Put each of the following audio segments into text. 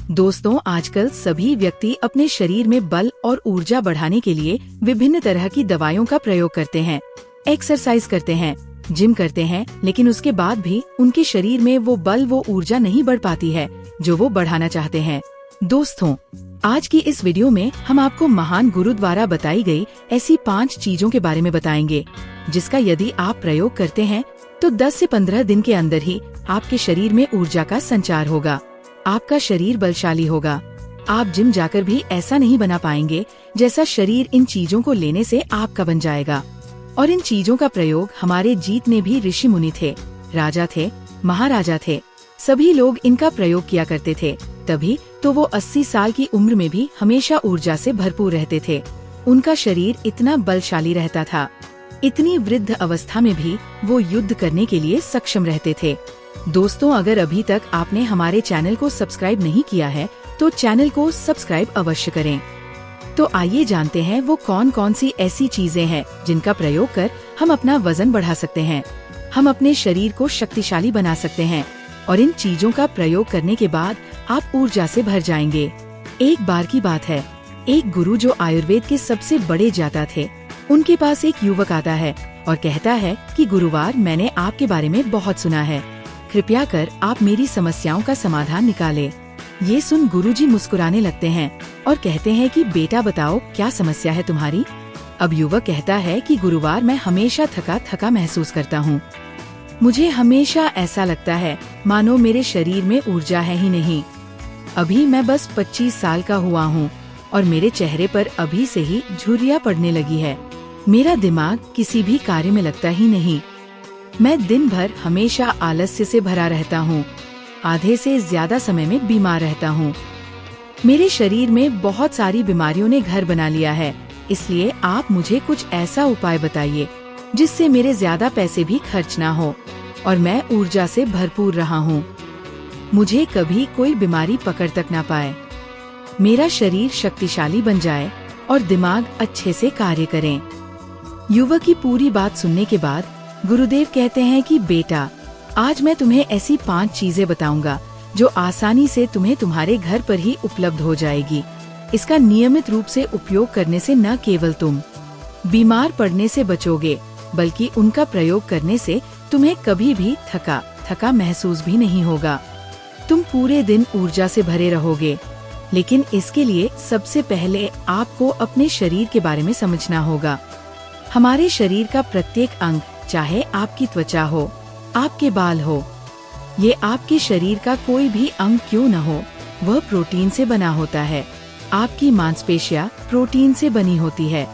दोस्तों, आजकल सभी व्यक्ति अपने शरीर में बल और ऊर्जा बढ़ाने के लिए विभिन्न तरह की दवाइयों का प्रयोग करते हैं, एक्सरसाइज करते हैं, जिम करते हैं, लेकिन उसके बाद भी उनके शरीर में वो बल वो ऊर्जा नहीं बढ़ पाती है जो वो बढ़ाना चाहते हैं। दोस्तों, आज की इस वीडियो में हम आपको महान गुरु द्वारा बताई गई ऐसी 5 चीजों के बारे में बताएंगे, जिसका यदि आप प्रयोग करते हैं तो 10 से 15 दिन के अंदर ही आपके शरीर में ऊर्जा का संचार होगा, आपका शरीर बलशाली होगा। आप जिम जाकर भी ऐसा नहीं बना पाएंगे जैसा शरीर इन चीजों को लेने से आपका बन जाएगा। और इन चीजों का प्रयोग हमारे जीतने भी ऋषि मुनि थे, राजा थे, महाराजा थे, सभी लोग इनका प्रयोग किया करते थे। तभी तो वो 80 साल की उम्र में भी हमेशा ऊर्जा से भरपूर रहते थे। उनका शरीर इतना बलशाली रहता था, इतनी वृद्ध अवस्था में भी वो युद्ध करने के लिए सक्षम रहते थे। दोस्तों, अगर अभी तक आपने हमारे चैनल को सब्सक्राइब नहीं किया है तो चैनल को सब्सक्राइब अवश्य करें। तो आइए जानते हैं वो कौन कौन सी ऐसी चीजें हैं जिनका प्रयोग कर हम अपना वजन बढ़ा सकते हैं, हम अपने शरीर को शक्तिशाली बना सकते हैं और इन चीजों का प्रयोग करने के बाद आप ऊर्जा से भर जाएंगे। एक बार की बात है, एक गुरु जो आयुर्वेद के सबसे बड़े ज्ञाता थे, उनके पास एक युवक आता है और कहता है कि गुरुवार, मैंने आपके बारे में बहुत सुना है, कृपया कर आप मेरी समस्याओं का समाधान निकालें। ये सुन गुरुजी मुस्कुराने लगते हैं और कहते हैं कि बेटा बताओ, क्या समस्या है तुम्हारी। अब युवक कहता है कि गुरुवार, मैं हमेशा थका थका महसूस करता हूँ। मुझे हमेशा ऐसा लगता है मानो मेरे शरीर में ऊर्जा है ही नहीं। अभी मैं बस 25 साल का हुआ हूँ और मेरे चेहरे पर अभी से ही झुर्रियाँ पड़ने लगी है। मेरा दिमाग किसी भी कार्य में लगता ही नहीं। मैं दिन भर हमेशा आलस्य से भरा रहता हूँ, आधे से ज्यादा समय में बीमार रहता हूँ। मेरे शरीर में बहुत सारी बीमारियों ने घर बना लिया है, इसलिए आप मुझे कुछ ऐसा उपाय बताइए जिससे मेरे ज्यादा पैसे भी खर्च ना हो और मैं ऊर्जा से भरपूर रहा हूँ। मुझे कभी कोई बीमारी पकड़ तक ना पाए, मेरा शरीर शक्तिशाली बन जाए और दिमाग अच्छे से कार्य करें। युवक की पूरी बात सुनने के बाद गुरुदेव कहते हैं कि बेटा, आज मैं तुम्हें ऐसी 5 चीजें बताऊंगा जो आसानी से तुम्हें तुम्हारे घर पर ही उपलब्ध हो जाएगी। इसका नियमित रूप से उपयोग करने से न केवल तुम बीमार पड़ने से बचोगे, बल्कि उनका प्रयोग करने से तुम्हें कभी भी थका थका महसूस भी नहीं होगा। तुम पूरे दिन ऊर्जा से भरे रहोगे। लेकिन इसके लिए सबसे पहले आपको अपने शरीर के बारे में समझना होगा। हमारे शरीर का प्रत्येक अंग, चाहे आपकी त्वचा हो, आपके बाल हो, ये आपके शरीर का कोई भी अंग क्यों न हो, वह प्रोटीन से बना होता है। आपकी मांसपेशियां प्रोटीन से बनी होती है।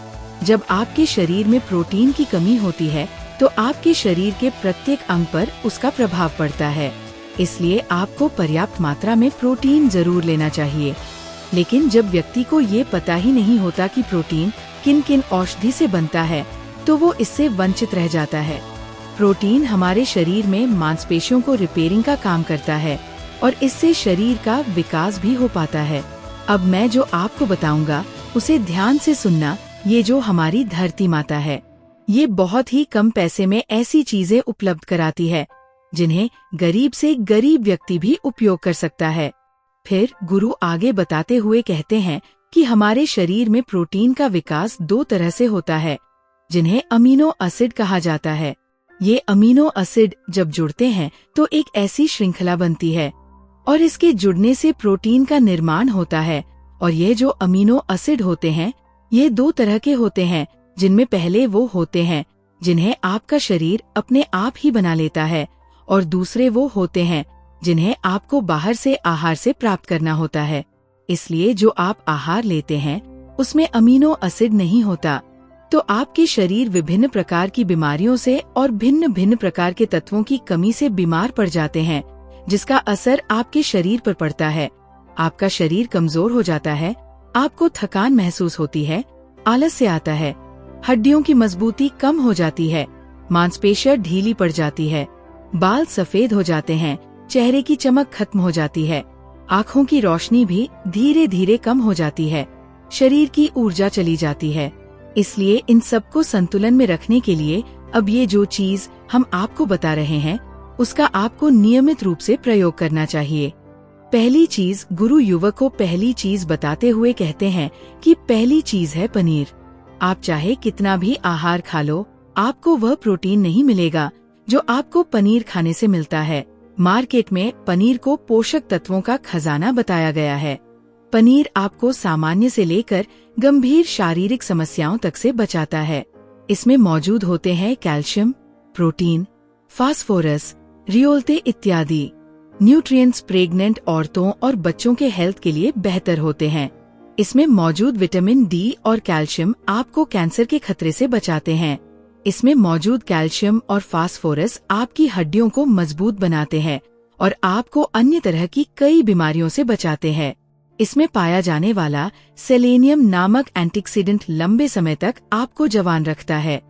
जब आपके शरीर में प्रोटीन की कमी होती है तो आपके शरीर के प्रत्येक अंग पर उसका प्रभाव पड़ता है। इसलिए आपको पर्याप्त मात्रा में प्रोटीन जरूर लेना चाहिए। लेकिन जब व्यक्ति को ये पता ही नहीं होता कि प्रोटीन किन किन औषधि से बनता है, तो वो इससे वंचित रह जाता है। प्रोटीन हमारे शरीर में मांसपेशियों को रिपेयरिंग का काम करता है और इससे शरीर का विकास भी हो पाता है। अब मैं जो आपको बताऊंगा उसे ध्यान से सुनना। ये जो हमारी धरती माता है, ये बहुत ही कम पैसे में ऐसी चीजें उपलब्ध कराती है जिन्हें गरीब से गरीब व्यक्ति भी उपयोग कर सकता है। फिर गुरु आगे बताते हुए कहते हैं कि हमारे शरीर में प्रोटीन का विकास 2 तरह से होता है, जिन्हें अमीनो एसिड कहा जाता है। ये अमीनो एसिड जब जुड़ते हैं तो एक ऐसी श्रृंखला बनती है और इसके जुड़ने से प्रोटीन का निर्माण होता है। और ये जो अमीनो एसिड होते हैं, ये 2 तरह के होते हैं, जिनमें पहले वो होते हैं जिन्हें आपका शरीर अपने आप ही बना लेता है और दूसरे वो होते हैं जिन्हें आपको बाहर से आहार से प्राप्त करना होता है। इसलिए जो आप आहार लेते हैं उसमें अमीनो एसिड नहीं होता, तो आपके शरीर विभिन्न प्रकार की बीमारियों से और भिन्न भिन्न प्रकार के तत्वों की कमी से बीमार पड़ जाते हैं, जिसका असर आपके शरीर पर पड़ता है। आपका शरीर कमजोर हो जाता है, आपको थकान महसूस होती है, आलस्य आता है, हड्डियों की मजबूती कम हो जाती है, मांसपेशियां ढीली पड़ जाती है, बाल सफेद हो जाते हैं, चेहरे की चमक खत्म हो जाती है, आँखों की रोशनी भी धीरे धीरे कम हो जाती है, शरीर की ऊर्जा चली जाती है। इसलिए इन सबको संतुलन में रखने के लिए अब ये जो चीज हम आपको बता रहे हैं, उसका आपको नियमित रूप से प्रयोग करना चाहिए। पहली चीज, गुरु युवक को पहली चीज बताते हुए कहते हैं कि पहली चीज है पनीर। आप चाहे कितना भी आहार खा लो, आपको वह प्रोटीन नहीं मिलेगा जो आपको पनीर खाने से मिलता है। मार्केट में पनीर को पोषक तत्वों का खजाना बताया गया है। पनीर आपको सामान्य से लेकर गंभीर शारीरिक समस्याओं तक से बचाता है। इसमें मौजूद होते हैं कैल्शियम, प्रोटीन, फास्फोरस, रियोल्टे इत्यादि न्यूट्रिएंट्स प्रेग्नेंट औरतों और बच्चों के हेल्थ के लिए बेहतर होते हैं। इसमें मौजूद विटामिन डी और कैल्शियम आपको कैंसर के खतरे से बचाते हैं। इसमें मौजूद कैल्शियम और फास्फोरस आपकी हड्डियों को मजबूत बनाते हैं और आपको अन्य तरह की कई बीमारियों से बचाते हैं। इसमें पाया जाने वाला सेलेनियम नामक एंटीऑक्सीडेंट लंबे समय तक आपको जवान रखता है,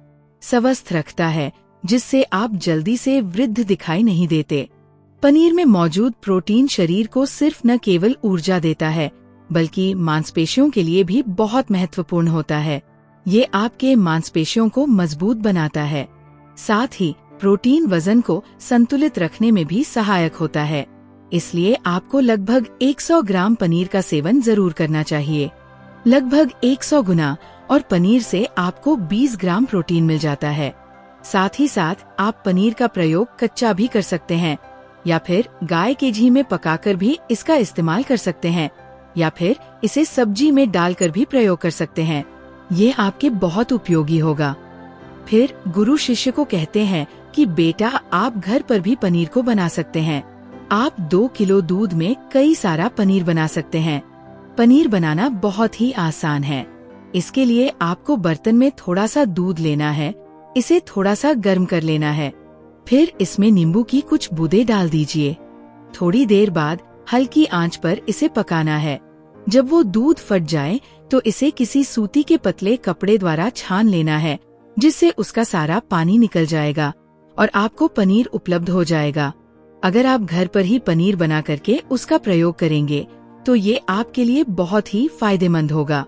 स्वस्थ रखता है, जिससे आप जल्दी से वृद्ध दिखाई नहीं देते। पनीर में मौजूद प्रोटीन शरीर को सिर्फ न केवल ऊर्जा देता है, बल्कि मांसपेशियों के लिए भी बहुत महत्वपूर्ण होता है। ये आपके मांसपेशियों को मजबूत बनाता है। साथ ही प्रोटीन वजन को संतुलित रखने में भी सहायक होता है। इसलिए आपको लगभग 100 ग्राम पनीर का सेवन जरूर करना चाहिए, लगभग 100 गुना, और पनीर से आपको 20 ग्राम प्रोटीन मिल जाता है। साथ ही साथ आप पनीर का प्रयोग कच्चा भी कर सकते हैं, या फिर गाय के घी में पकाकर भी इसका इस्तेमाल कर सकते हैं, या फिर इसे सब्जी में डालकर भी प्रयोग कर सकते हैं। ये आपके बहुत उपयोगी होगा। फिर गुरु शिष्य को कहते हैं कि बेटा, आप घर पर भी पनीर को बना सकते हैं। आप 2 किलो दूध में कई सारा पनीर बना सकते हैं। पनीर बनाना बहुत ही आसान है। इसके लिए आपको बर्तन में थोड़ा सा दूध लेना है, इसे थोड़ा सा गर्म कर लेना है, फिर इसमें नींबू की कुछ बूंदें डाल दीजिए। थोड़ी देर बाद हल्की आंच पर इसे पकाना है। जब वो दूध फट जाए तो इसे किसी सूती के पतले कपड़े द्वारा छान लेना है, जिससे उसका सारा पानी निकल जाएगा और आपको पनीर उपलब्ध हो जाएगा। अगर आप घर पर ही पनीर बना करके उसका प्रयोग करेंगे तो ये आपके लिए बहुत ही फायदेमंद होगा,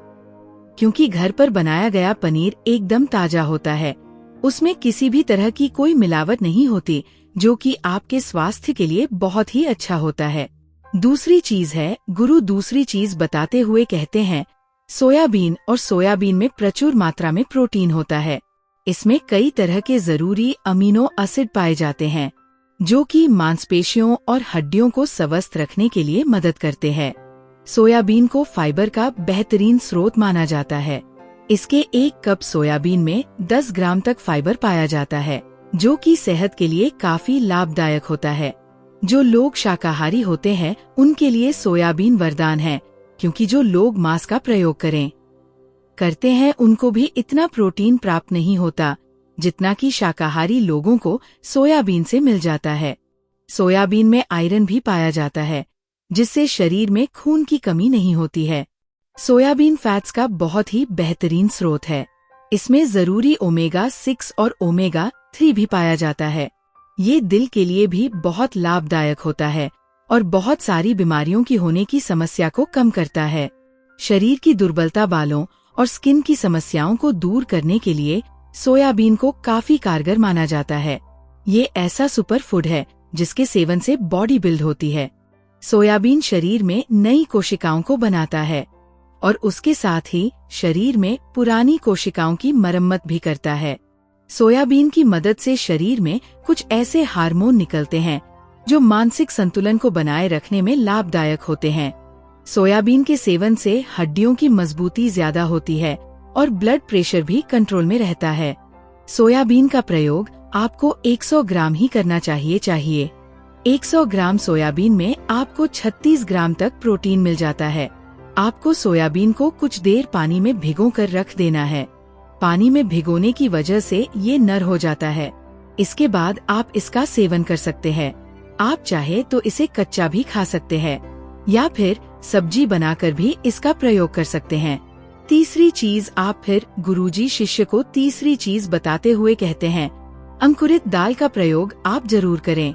क्योंकि घर पर बनाया गया पनीर एकदम ताजा होता है। उसमें किसी भी तरह की कोई मिलावट नहीं होती, जो कि आपके स्वास्थ्य के लिए बहुत ही अच्छा होता है। दूसरी चीज है, गुरु दूसरी चीज बताते हुए कहते हैं, सोयाबीन, और सोयाबीन में प्रचुर मात्रा में प्रोटीन होता है। इसमें कई तरह के जरूरी अमीनो एसिड पाए जाते हैं, जो कि मांसपेशियों और हड्डियों को स्वस्थ रखने के लिए मदद करते हैं। सोयाबीन को फाइबर का बेहतरीन स्रोत माना जाता है। इसके 1 कप सोयाबीन में 10 ग्राम तक फाइबर पाया जाता है, जो कि सेहत के लिए काफी लाभदायक होता है। जो लोग शाकाहारी होते हैं उनके लिए सोयाबीन वरदान है, क्योंकि जो लोग मांस का प्रयोग करते हैं उनको भी इतना प्रोटीन प्राप्त नहीं होता जितना कि शाकाहारी लोगों को सोयाबीन से मिल जाता है। सोयाबीन में आयरन भी पाया जाता है, जिससे शरीर में खून की कमी नहीं होती है। सोयाबीन फैट्स का बहुत ही बेहतरीन स्रोत है। इसमें जरूरी ओमेगा 6 और ओमेगा 3 भी पाया जाता है। ये दिल के लिए भी बहुत लाभदायक होता है और बहुत सारी बीमारियों की होने की समस्या को कम करता है। शरीर की दुर्बलता, बालों और स्किन की समस्याओं को दूर करने के लिए सोयाबीन को काफी कारगर माना जाता है। ये ऐसा सुपर फूड है जिसके सेवन से बॉडी बिल्ड होती है। सोयाबीन शरीर में नई कोशिकाओं को बनाता है और उसके साथ ही शरीर में पुरानी कोशिकाओं की मरम्मत भी करता है। सोयाबीन की मदद से शरीर में कुछ ऐसे हार्मोन निकलते हैं जो मानसिक संतुलन को बनाए रखने में लाभदायक होते हैं। सोयाबीन के सेवन से हड्डियों की मजबूती ज्यादा होती है और ब्लड प्रेशर भी कंट्रोल में रहता है। सोयाबीन का प्रयोग आपको 100 ग्राम ही करना चाहिए। 100 ग्राम सोयाबीन में आपको 36 ग्राम तक प्रोटीन मिल जाता है। आपको सोयाबीन को कुछ देर पानी में भिगो कर रख देना है। पानी में भिगोने की वजह से ये नर हो जाता है। इसके बाद आप इसका सेवन कर सकते हैं। आप चाहे तो इसे कच्चा भी खा सकते हैं या फिर सब्जी बनाकर भी इसका प्रयोग कर सकते हैं। तीसरी चीज, आप फिर गुरुजी शिष्य को तीसरी चीज बताते हुए कहते हैं, अंकुरित दाल का प्रयोग आप जरूर करें।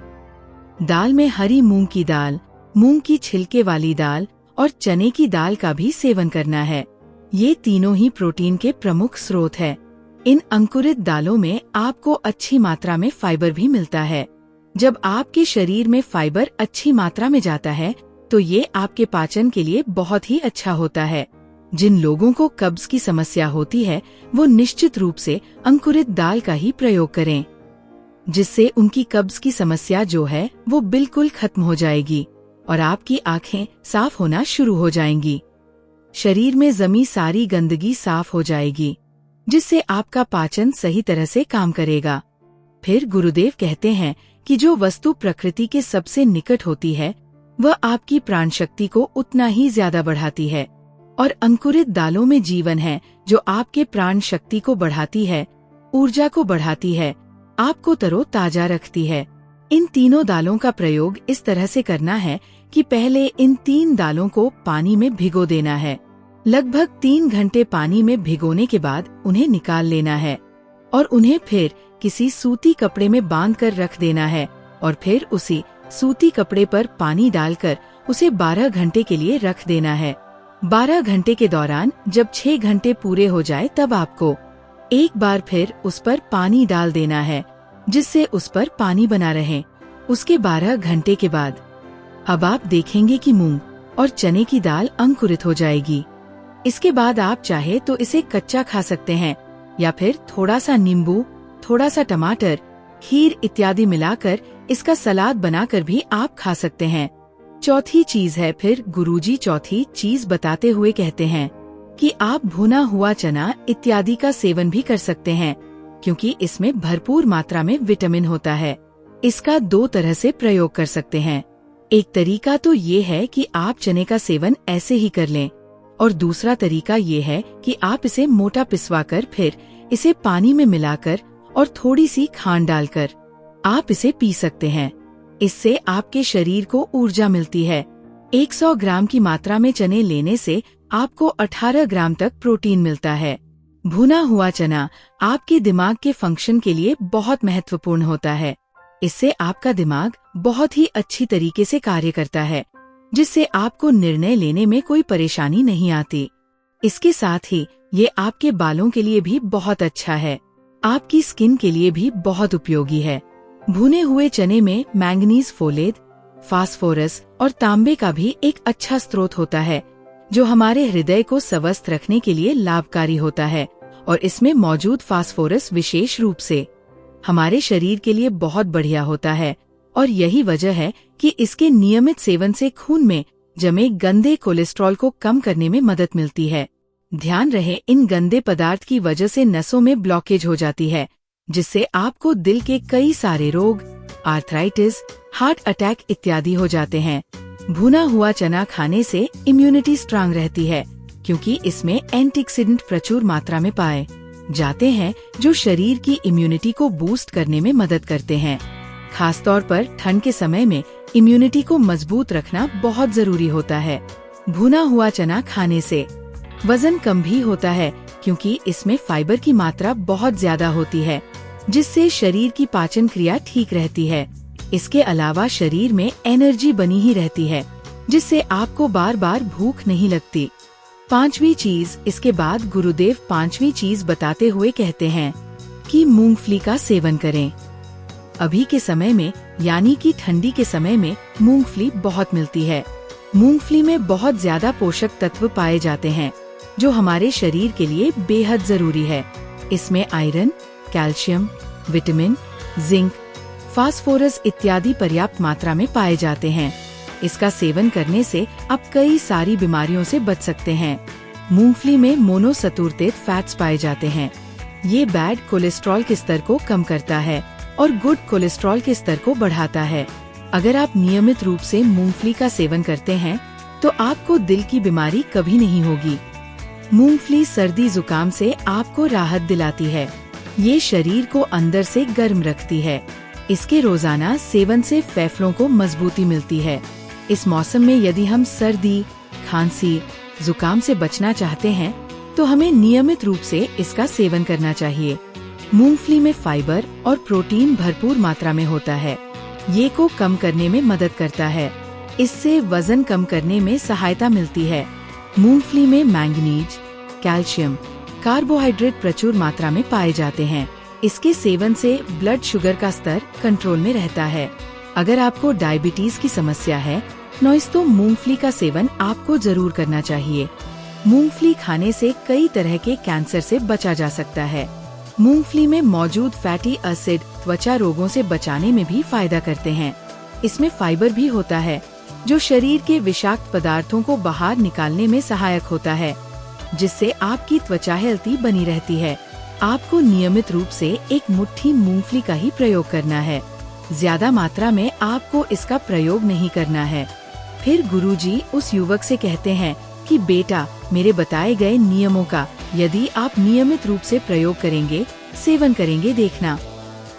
दाल में हरी मूंग की दाल, मूंग की छिलके वाली दाल और चने की दाल का भी सेवन करना है। ये तीनों ही प्रोटीन के प्रमुख स्रोत है। इन अंकुरित दालों में आपको अच्छी मात्रा में फाइबर भी मिलता है। जब आपके शरीर में फाइबर अच्छी मात्रा में जाता है तो ये आपके पाचन के लिए बहुत ही अच्छा होता है। जिन लोगों को कब्ज की समस्या होती है वो निश्चित रूप से अंकुरित दाल का ही प्रयोग करें, जिससे उनकी कब्ज की समस्या जो है वो बिल्कुल खत्म हो जाएगी और आपकी आंखें साफ होना शुरू हो जाएंगी। शरीर में जमी सारी गंदगी साफ हो जाएगी, जिससे आपका पाचन सही तरह से काम करेगा। फिर गुरुदेव कहते हैं कि जो वस्तु प्रकृति के सबसे निकट होती है वह आपकी प्राण शक्ति को उतना ही ज्यादा बढ़ाती है, और अंकुरित दालों में जीवन है जो आपके प्राण शक्ति को बढ़ाती है, ऊर्जा को बढ़ाती है, आपको तरोताजा रखती है। इन तीनों दालों का प्रयोग इस तरह से करना है कि पहले इन 3 दालों को पानी में भिगो देना है। लगभग 3 घंटे पानी में भिगोने के बाद उन्हें निकाल लेना है और उन्हें फिर किसी सूती कपड़े में बांध कर रख देना है, और फिर उसी सूती कपड़े पर पानी डालकर उसे 12 घंटे के लिए रख देना है। 12 घंटे के दौरान जब 6 घंटे पूरे हो जाए तब आपको एक बार फिर उस पर पानी डाल देना है, जिससे उस पर पानी बना रहे। उसके 12 घंटे के बाद अब आप देखेंगे कि मूंग और चने की दाल अंकुरित हो जाएगी। इसके बाद आप चाहे तो इसे कच्चा खा सकते हैं या फिर थोड़ा सा नींबू, थोड़ा सा टमाटर, खीर इत्यादि मिलाकर इसका सलाद बनाकर भी आप खा सकते हैं। चौथी चीज है, फिर गुरुजी चौथी चीज बताते हुए कहते हैं कि आप भुना हुआ चना इत्यादि का सेवन भी कर सकते हैं, क्योंकि इसमें भरपूर मात्रा में विटामिन होता है। इसका 2 तरह से प्रयोग कर सकते हैं। एक तरीका तो ये है कि आप चने का सेवन ऐसे ही कर लें, और दूसरा तरीका ये है कि आप इसे मोटा पिसवाकर फिर इसे पानी में मिलाकर और थोड़ी सी खांड डालकर आप इसे पी सकते हैं। इससे आपके शरीर को ऊर्जा मिलती है। 100 ग्राम की मात्रा में चने लेने से आपको 18 ग्राम तक प्रोटीन मिलता है। भुना हुआ चना आपके दिमाग के फंक्शन के लिए बहुत महत्वपूर्ण होता है। इससे आपका दिमाग बहुत ही अच्छी तरीके से कार्य करता है, जिससे आपको निर्णय लेने में कोई परेशानी नहीं आती। इसके साथ ही ये आपके बालों के लिए भी बहुत अच्छा है, आपकी स्किन के लिए भी बहुत उपयोगी है। भुने हुए चने में मैंगनीज, फोलेट, फास्फोरस और तांबे का भी एक अच्छा स्रोत होता है, जो हमारे हृदय को स्वस्थ रखने के लिए लाभकारी होता है। और इसमें मौजूद फास्फोरस विशेष रूप से हमारे शरीर के लिए बहुत बढ़िया होता है, और यही वजह है कि इसके नियमित सेवन से खून में जमे गंदे कोलेस्ट्रॉल को कम करने में मदद मिलती है। ध्यान रहे, इन गंदे पदार्थ की वजह से नसों में ब्लॉकेज हो जाती है, जिससे आपको दिल के कई सारे रोग, आर्थराइटिस, हार्ट अटैक इत्यादि हो जाते हैं। भुना हुआ चना खाने से इम्यूनिटी स्ट्रांग रहती है, क्योंकि इसमें एंटीऑक्सीडेंट प्रचुर मात्रा में पाए जाते हैं, जो शरीर की इम्यूनिटी को बूस्ट करने में मदद करते हैं। खासतौर पर ठंड के समय में इम्यूनिटी को मजबूत रखना बहुत जरूरी होता है। भुना हुआ चना खाने से वजन कम भी होता है, क्योंकि इसमें फाइबर की मात्रा बहुत ज्यादा होती है, जिससे शरीर की पाचन क्रिया ठीक रहती है। इसके अलावा शरीर में एनर्जी बनी ही रहती है, जिससे आपको बार बार भूख नहीं लगती। 5वीं चीज, इसके बाद गुरुदेव 5वीं चीज बताते हुए कहते हैं कि मूंगफली का सेवन करें। अभी के समय में यानी कि ठंडी के समय में मूंगफली बहुत मिलती है। मूंगफली में बहुत ज्यादा पोषक तत्व पाए जाते हैं, जो हमारे शरीर के लिए बेहद जरूरी है। इसमें iron, calcium, vitamin, zinc, phosphorus इत्यादि पर्याप्त मात्रा में पाए जाते हैं। इसका सेवन करने से आप कई सारी बीमारियों से बच सकते हैं। मूंगफली में मोनोसैचुरेटेड फैट्स पाए जाते हैं। ये बैड कोलेस्ट्रॉल के स्तर को कम करता है और गुड कोलेस्ट्रॉल के स्तर को बढ़ाता है। अगर आप नियमित रूप से मूंगफली का सेवन करते हैं तो आपको दिल की बीमारी कभी नहीं होगी। मूंगफली सर्दी जुकाम से आपको राहत दिलाती है। ये शरीर को अंदर से गर्म रखती है। इसके रोजाना सेवन से फेफड़ों को मजबूती मिलती है। इस मौसम में यदि हम सर्दी, खांसी, जुकाम से बचना चाहते हैं तो हमें नियमित रूप से इसका सेवन करना चाहिए। मूंगफली में फाइबर और प्रोटीन भरपूर मात्रा में होता है। ये को कम करने में मदद करता है। इससे वजन कम करने में सहायता मिलती है। मूंगफली में मैंगनीज, कैल्शियम, कार्बोहाइड्रेट प्रचुर मात्रा में पाए जाते हैं। इसके सेवन से ब्लड शुगर का स्तर कंट्रोल में रहता है। अगर आपको डायबिटीज की समस्या है दोस्तों, मूंगफली का सेवन आपको जरूर करना चाहिए। मूंगफली खाने से कई तरह के कैंसर से बचा जा सकता है। मूंगफली में मौजूद फैटी एसिड त्वचा रोगों से बचाने में भी फायदा करते हैं। इसमें फाइबर भी होता है जो शरीर के विषाक्त पदार्थों को बाहर निकालने में सहायक होता है, जिससे आपकी त्वचा हेल्थी बनी रहती है। आपको नियमित रूप से एक मुट्ठी मूंगफली का ही प्रयोग करना है। ज्यादा मात्रा में आपको इसका प्रयोग नहीं करना है। फिर गुरुजी उस युवक से कहते हैं कि बेटा, मेरे बताए गए नियमों का यदि आप नियमित रूप से प्रयोग करेंगे, सेवन करेंगे, देखना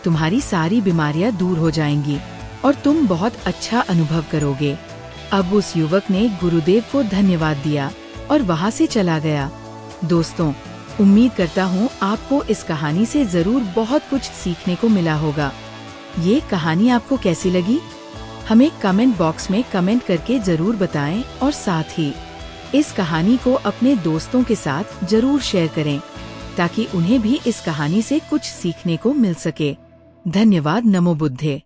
तुम्हारी सारी बीमारियां दूर हो जाएंगी और तुम बहुत अच्छा अनुभव करोगे। अब उस युवक ने गुरुदेव को धन्यवाद दिया और वहाँ से चला गया। दोस्तों, उम्मीद करता हूँ आपको इस कहानी से जरूर बहुत कुछ सीखने को मिला होगा। ये कहानी आपको कैसी लगी? हमें कमेंट बॉक्स में कमेंट करके जरूर बताएं और साथ ही इस कहानी को अपने दोस्तों के साथ जरूर शेयर करें ताकि उन्हें भी इस कहानी से कुछ सीखने को मिल सके। धन्यवाद। नमो बुद्धे।